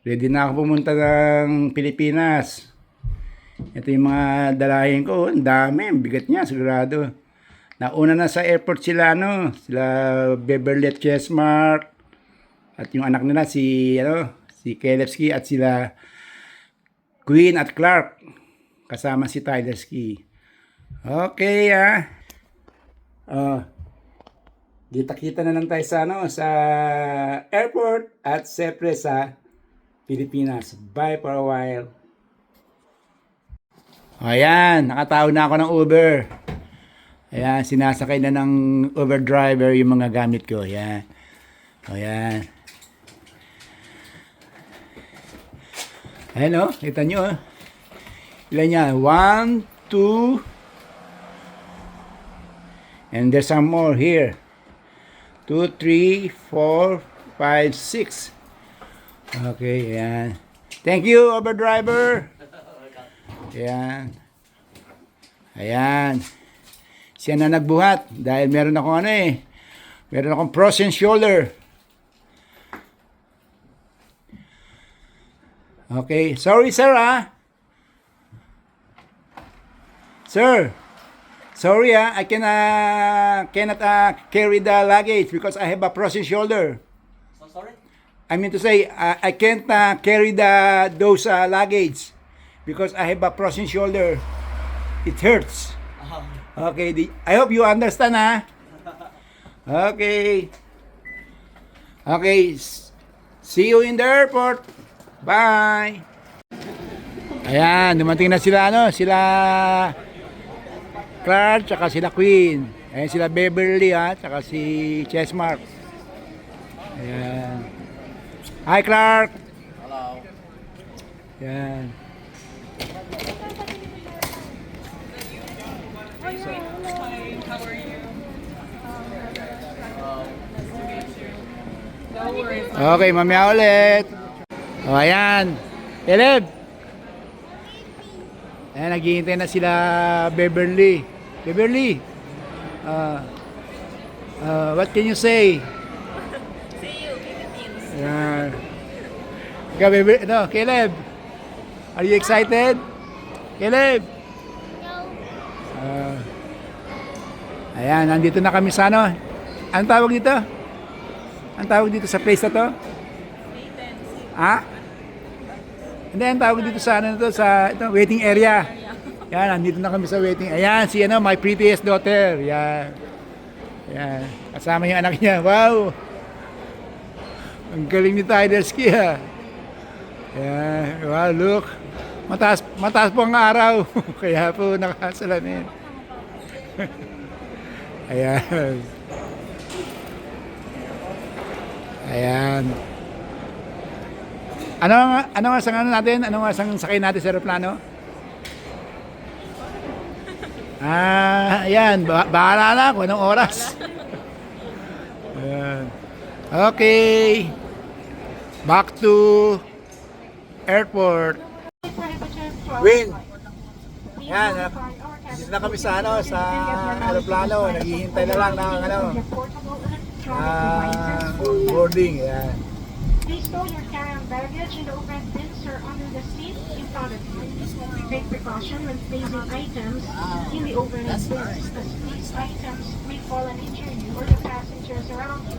Ready na ako pumunta ng Pilipinas. Ito yung mga dalahin ko. Ang dami. Ang bigat niya, sigurado. Nauna na sa airport sila, sila Beverly at Chessmark. At yung anak nila, si Kelevski at sila Queen at Clark. Kasama si Tyler Ski. Okay, kita na lang tayo sa airport at siyempre sa Pilipinas. Bye for a while. Ayan, nakatawag na ako ng Uber. Ayan, sinasakay na ng Uber driver yung mga gamit ko. Ayan. Ayan. Ayan kita nyo Ilan yan? 1, 2, and there's some more here. 2, 3, 4, 5, 6. Okay, ayan. Thank you, Uber driver. Ayan. Ayan. Siya na nagbuhat dahil meron akong meron akong frozen shoulder. Okay, sorry sir Sir, sorry I cannot carry the luggage because I have a frozen shoulder. So sorry? I mean to say, I can't carry those luggage because I have a frozen shoulder. It hurts. Okay, I hope you understand Okay. Okay, see you in the airport. Bye. Ayan, dumating na sila sila Clark, tsaka sila Queen. Ayan sila Beverly tsaka si Chessmark. Ayan. Hi Clark. Hello. Ayan. How are you? No worries. Okay, mamaya ulit. O, ayan. Caleb. Ayan, naghihintay na sila Beverly. Beverly. What can you say? See you, Philippines. Ayan. Ikaw, Caleb. Are you excited? Caleb. Ayan, nandito na kami sa Anong tawag dito? Anong tawag dito sa place na to? Hindi, ang tawag dito sa waiting area. Yan, nandito na kami sa waiting. Ayan, si my prettiest daughter. Yan. Yan. Kasama yung anak niya. Wow! Ang galing ni Tyler Ski Yan. Wow, look. Mataas po ang araw. Kaya po nakasalamin. Ayan. Ayan. Ano nga natin? Ano nga sakay natin sa aeroplano? Ayan. Bahala na kung anong oras. Ayan. Okay. Back to airport. Win. Ayan. Dito na kami sa sa aeroplano. Naghihintay na lang ng boarding. Ayan. Please store your carry-on baggage in the overhead bins or under the seat in front of you. Take precaution when placing items in the overhead bins, as these items may fall and injure you or the passengers around you.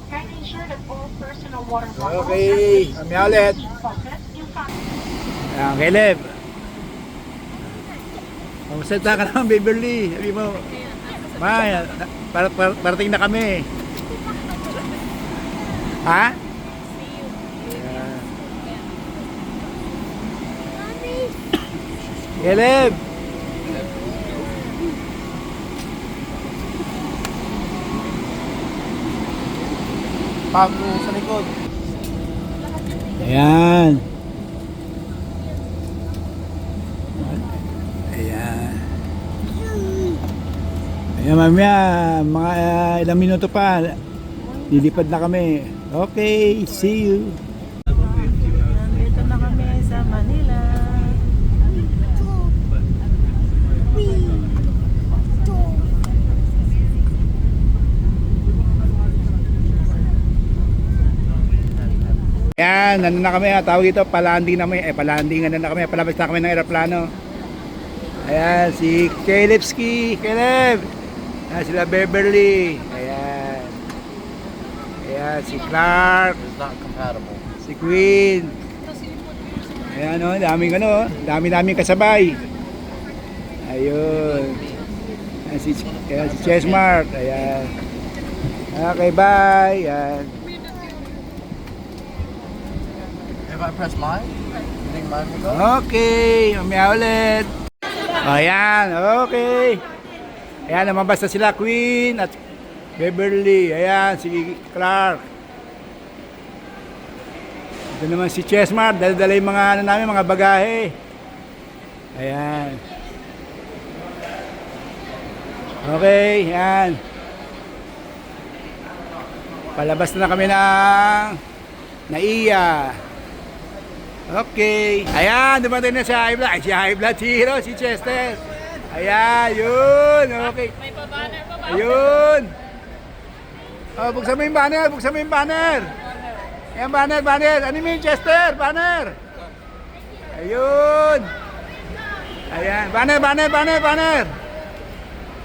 Kindly ensure that all personal water bottles Okay, kami ulit. pocket in front. Ayan, Caleb. Magsalita ka naman, Beverly. Sabi mo, parating na kami. Ha? Caleb! Pago sa likod. Ayan. Ayan. Ayan, mamaya, mga ilang minuto pa, lilipad na kami. Okay, see you. Nandito na kami sa Manila. Ayan, Ayan, nandun na kami. Tawag ito, palanding na kami. Palandingan na kami. Palabas na kami ng aeroplano. Ayan, si Calebski. Caleb. Ayan, sila Beverly. Ayan. Ayan, si Clark. It's not compatible. Si Queen. Ayan o, daming ano, dami-daming kasabay. Ayun. Ayan, si Chessmark. Ayan. Okay, bye. Ayan. If I press mine, you think mine will go? Okay, mamaya ulit. Ayan, okay. Ayan, namabas na sila, Queen at Beverly. Ayan, si Clark. Ito naman si Chessmark, dala-dala yung mga ano namin, mga bagahe. Ayan. Okay, ayan. Palabas na kami ng Naiya. Okay. Ayan, dumating na si High Blood. Ay, si High Blood Hero, si Chester. Ayan, yun. Okay. May pa-banner pa ba? Ayun. Oh, buksan mo yung banner, buksan mo yung banner. Ayan, banner, banner. Ano yung Chester? Banner. Ayun. Ayan, banner, banner, banner, banner.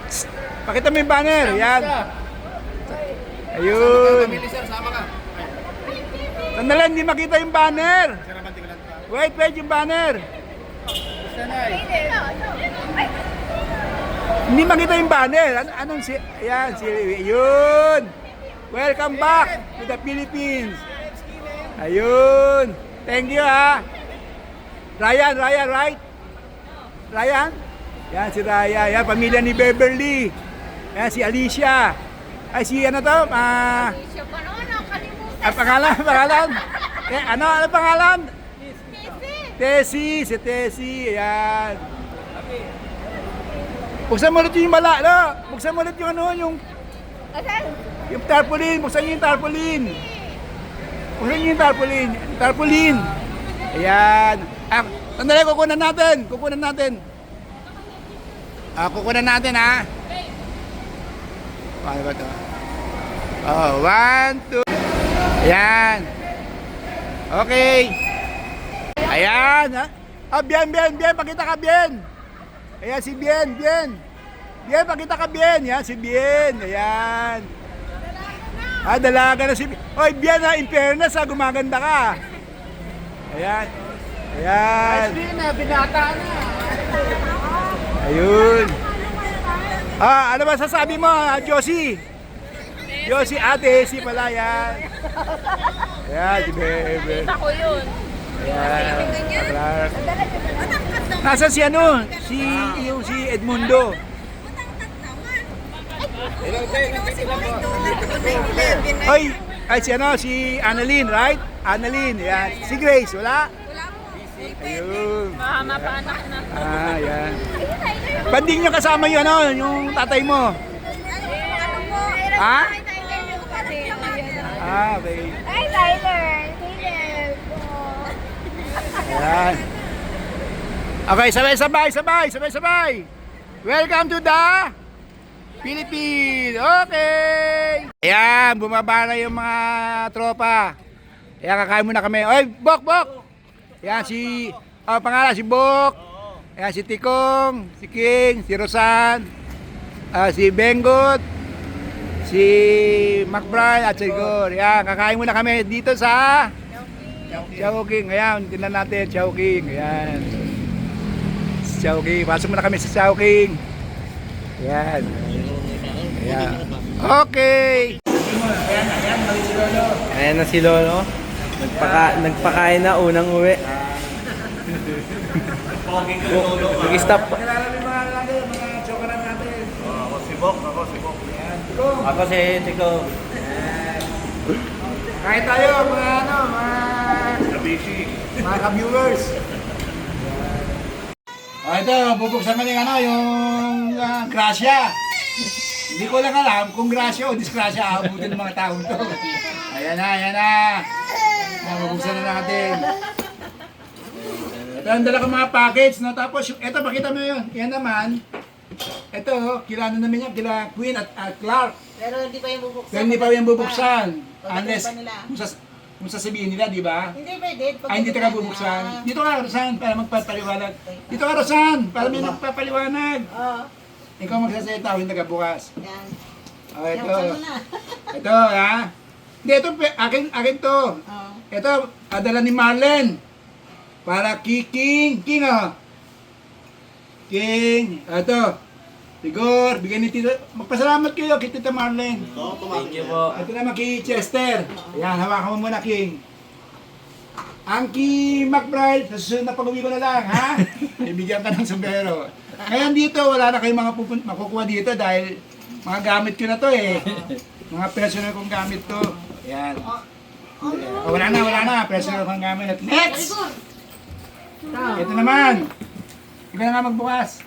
Psst. Pakita mo yung banner. Ayan. Ayun. Sandali, hindi makita yung banner. Wait, yung banner. Hindi makita yung banner. Anong si... Ayan, yun. Welcome back to the Philippines. Ayun. Thank you, ha. Ryan, right? Ryan? Yan, si Ryan. Yan, pamilya ni Beverly. Yan, si Alicia. Ay, si ano to? Pangalan? Ano pangalan? Tessie, si Tessie. Ayan. Buksan mo ulit yung bala, no? Buksan mo ulit yung ano, yung tarpaulin. Buksan nyo yung tarpaulin. Buksan nyo yung tarpaulin. Tarpaulin. Ayan. Sandali, kukunan natin. Kukunan natin, ha? Paano ba ito? Oh, 1, 2. Ayan. Okay. Ayan, ha? Ah, Bien. Pakita ka, Bien. Ayan, si Bien. Bien, pakita ka, Bien. Ayan, si Bien. Ayan. Ah, dalaga na si Bien. Oy, Bien, ha? In fairness, ha? Gumaganda ka. Ayan. Binata na. Ayun. Ah, ano ba sasabi mo, Josie? Josie, ate, si pala yan. Ayan, si Bebe. Ako yun. Ayan, Clark. Nasaan si ano? Si Edmundo. Ay, si ano? Si Annalyn, right? Annalyn, ayan. Si Grace, wala? Ayun. Mahama pa anak na. Ah, ayan. Ba't di nyo kasama yung ano, yung tatay mo? Ha? Ah, okay. Hi, Tyler. Ayan. Okay, sabay. Welcome to the Philippines. Okay. Ayan, bumaba na yung mga tropa. Ayan, kakain muna kami. Oy, Bok! Ayan, pangalan, si Bok. Ayan, si Tikong, si King, si Rosan, si Bengot, si McBride at si Igor. Ayan, kakain muna kami dito sa Chowking. Ayan, tingnan natin, Chowking. Ayan. Chowking. Pasok muna kami sa Chowking. Ayan. Okay. Ayan na si Lolo. Nagpakain na unang uwi. Nag-stop. Pakilala mo yung mga lalaki, mga chokaran natin. Ako si Bok. Ayan, Tikong. Ako si Tiko. Kahit tayo, mga ka-viewers. Ito, bubuksan mo yung yung grasya. Hindi ko lang alam kung grasya o disgrasya aabutin ng mga taong to. Ayan na. Bubuksan na natin. Ito ang dala ko mga package, no? Tapos, ito, pakita mo yun. Yan naman, ito, kilala namin yan, kila Queen at Clark. Pero hindi pa yung bubuksan. Kaya hindi pa yung bubuksan. Pagdating Unless, pa nila. Kung sasabihin nila, di ba? Hindi pwede. Ay, hindi ka bubuksan. Dito ka, Rosan, para magpapaliwanag. Dito ka, Rosan, para may magpapaliwanag. Oo. Ikaw magsasalita, ako yung tagabukas. Yan. Oh, ito. Yan, mo na. Ito, ha? Hindi, ito, akin to. Oo. Ito, adala ni Marlen. Para King, oh. King, ito. Sigor, bigyan ni Tito. Magpasalamat kayo kay Tita Marlen. Thank you po. Ito naman kay Chester. Ayan, hawakan mo muna, King. Ang King McBride, sa susunod na pag-uwi ko na lang, ha? Ibigyan ka ng sombrero. Ngayon dito, wala na kayong mga makukuha dito dahil mga gamit ko na to eh. Mga personal kong gamit to. Ayan. Wala na. Personal kong gamit. Next! Ito naman. Ikaw na nga magbukas.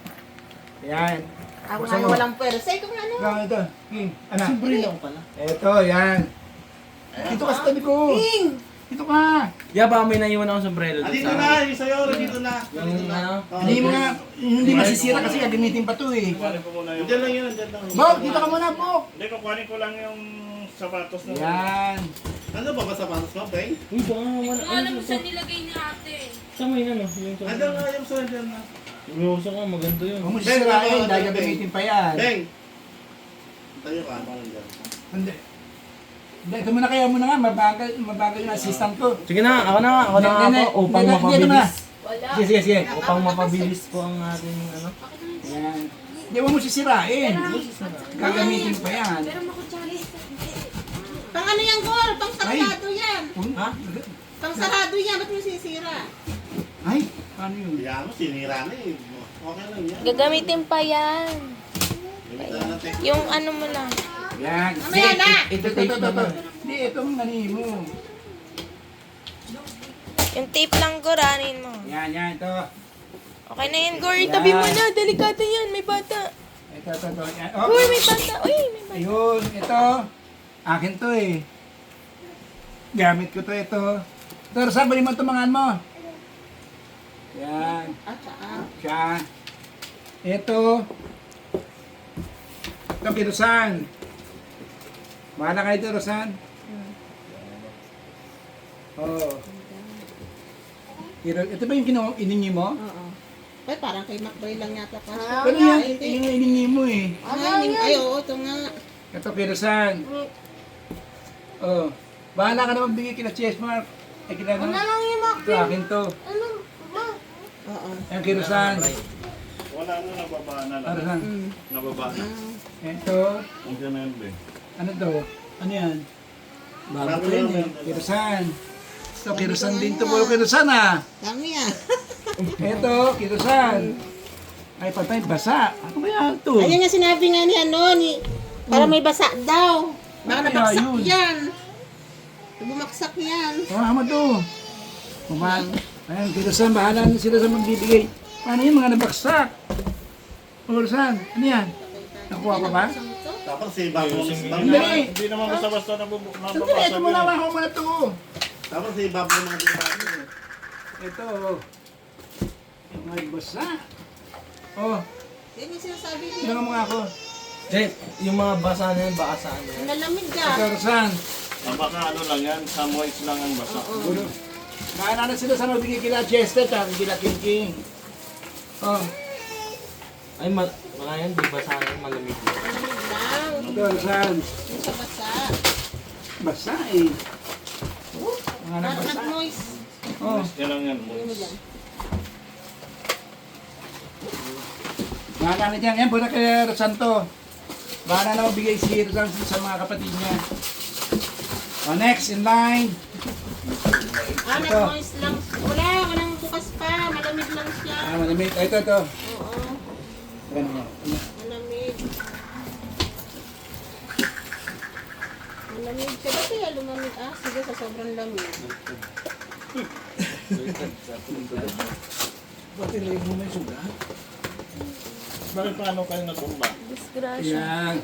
Ayan. Ako Buksan nga mo. walang pwera. Say kung ano. Ito, King. Ano? lang pala. Ito, yan. Dito ka sa tabi ko. King! Dito ka. Yeah, baka may naiwan akong sombrero doon Dito sa... na, yung sa'yo, dito na. Yung ano? Hindi mo nga, hindi masisira kasi gagamitin pa to eh. Kukunin ko muna yung... Diyan lang yun, diyan lang. Bok, dito ka muna, Bok. Hindi, kukunin ko lang yung sapatos na... Yan. Ano ba ba sa panos mo, Beng? Uy, baka wala. Alam mo saan nilagay ni ate. Sa may ano? Yung sa... Andyan nga yung sa'yo, dyan na. Yung uso ka, maganda yun. Huwag mo sisirain dahil gagamitin pa yan. Beng! Tayo ka, parang dyan. Hindi. Hindi, ito muna kaya muna nga, mabagal yung assistant ko. Sige na, ako na nga po, upang Dito na. mapabilis. Wala. Sige. Upang mapabilis po ang ating ano. Yan. Hindi, huwag mo sisirain. Gagamitin pa yan. Pero makutsari. Pang ano yan, Gor? Pang sarado yan. Ha? Pang sarado yan. Ba't mo sisira? Ay, paano yun? Kaya mo, sinira na eh. Okay lang yan. Gagamitin pa yan. Gamitan natin. Yung ano mo lang. Yan. Mamaya na. Ito tape naman. Hindi, itong mani mo. Yung tape lang, goranin mo. Yan, ito. Okay na yan, Gor. Tabi mo na. Delikado yan. May bata. Ito. Yan. Oh. Gor, may bata. Uy, may bata. Ayun, ito. Akin to eh. Gamit ko to ito. Ito, Rosan, bali mo tumangan mo. Yan. At saan? Siya. Ito. Ito, kay Rosan. Bahala kayo ito, Rosan. Oh. Ito ba yung iningi mo? Oo. Ay, parang kay Macboy lang yata pa. Pero yan, yung iningi mo eh. Ay, oo, ito nga. Ito, kay Rosan. Oh. Bahala ka na magbigay kila Chessmark. Ay, kila na. Ito, akin to. Oo. Ayan, kay Rosan. Wala na, nababa na lang. Rosan. Nababa na. Ito. Ang na yun, Ben. Ano to? Ano yan? Bago ko yan eh. Kirusan. Ito, kirusan din to. Puro kirusan ah. Dami ah. Ito, kirusan. Ay, patay, basa. Ano ba yan to? Ayun nga sinabi nga ni ano, para may basa daw. Baka Ay, nabaksak ayun. yan. Bumaksak yan. Tama to. Kuman. Ayan, kirusan. Bahala na sila sa magbibigay. Paano yung mga nabaksak? Kirusan. Ano yan? Nakuha pa ba? Tapos si Bapo. Hindi. Hindi naman basta-basta Sandali, nababasa. ito muna. Wako mo na to. Tapos si Bapo mga dito. Ito. Yung mga basa. Oh, Yan yung sinasabi niya. tingnan mo nga ako. Eh, yung mga basa na yun, baka saan yan? Ang lalamig ka. Kirusan. Baka ano lang yan, sa moist lang ang basa. Gulo. Maana na sila sa magbigay kila Chester at kila King. Oh, Ay, mga yan, di basa na yung malamig. Malamig lang. ito, saan? Yung sa basa. Basa eh. Mga Parang nabasa. nag-noise. Oh, Yan lang yan, Ano mo moist. dyan? maana na dyan. Yan, puna kay Rosanto. Maana na magbigay si Rosan sa mga kapatid niya. Oh, next in line. Ah, Ito. nag-noise lang. Walang bukas pa. Malamig lang siya. Ah, malamig. Ah, ito. Oo. Ganun. Malamig. Malamig siya. Ba't kaya lumamig? Ah, sige, sa sobrang lamig. Ba't ilay mo may suga? Bakit paano kayo natumba? Disgrasya. Yan.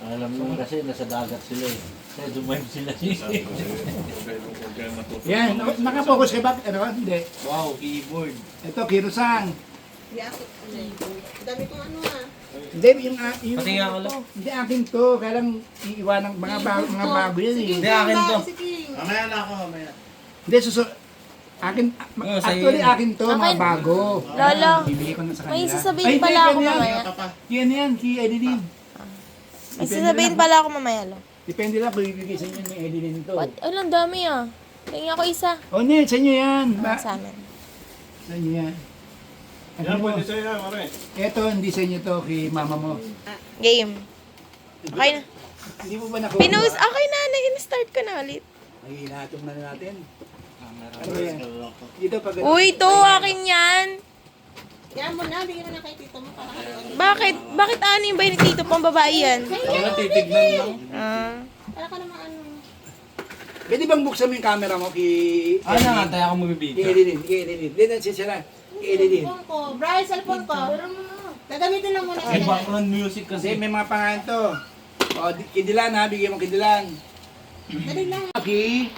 Alam mo kasi nasa dagat sila eh. Kaya dumayong sila eh. Huwag kayo matutuwa. Yan. Nakafocus ka ba? Ano? Hindi. Wow, keyboard. Ito, Kirusan. Yakit. Dami kong ano ah. Hindi, yung Pati nga ako lang. Hindi, akin to. Kaya lang iiwan ng mga bago yan eh. Hindi, akin to. Si King. Mamaya na ako, mamaya. Hindi, akin, actually akin to, mga Akin. bago. Lolo, Bibili ko na sa kanila. may sasabihin Ay, pala hindi, ako ganyan. mamaya. Yan, si Edeline. May sasabihin pala ako mamaya, lo. Depende lang kung ibigay sa inyo ni Edeline to. What? Alam, dami ah. Tingin ako isa. O, hindi, sa inyo yan. Sa amin. Sa inyo yan. Ano Yan, mo? pwede sa'yo yan, mare. Ito, hindi sa inyo to, kay mama mo. Game. Okay na. Hindi mo ba nakuha? Pinost. Okay na. Nag-start ko na ulit. Ay, hinatong na natin. Ano ba yan? Dito pag... Uy, ito. Akin yan. Yan mo na, bigyan mo na kay tito mo para ka Bakit? Bakit ano yung ba ni Tito? Pang babae yan? Wala, titignan lang. Ah. para ka naman ano. Pwede bang buksan mo yung camera mo kay... Ano nga, tayo ako Kay magbibigay. Edeline, kay Edeline. Hindi na sila. Kay Edeline. Cellphone ko. Brian, cellphone ko. Gagamitin lang muna May yan. background music Kasi kasi. may mga pangalan to. O, Kidilan ha, bigyan mo Kidilan. Dali lang. Okay.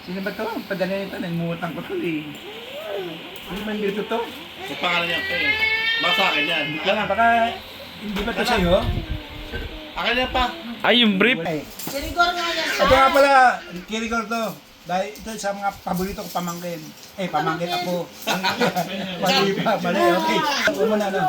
Sino ba to? Padala nito, nagmutang ko to eh. Hindi man dito to. Yung pangalan niya, eh. Baka sa akin yan. Baka hindi ba to sa'yo? Akin yan pa. Ay, yung brief. Ay. Sirigor nga yan. Ito nga pala, Kirigor to. Dahil ito sa mga paborito ko pamangkin. Pamangkin ako. Mali pa, mali. Okay. Ako muna, no?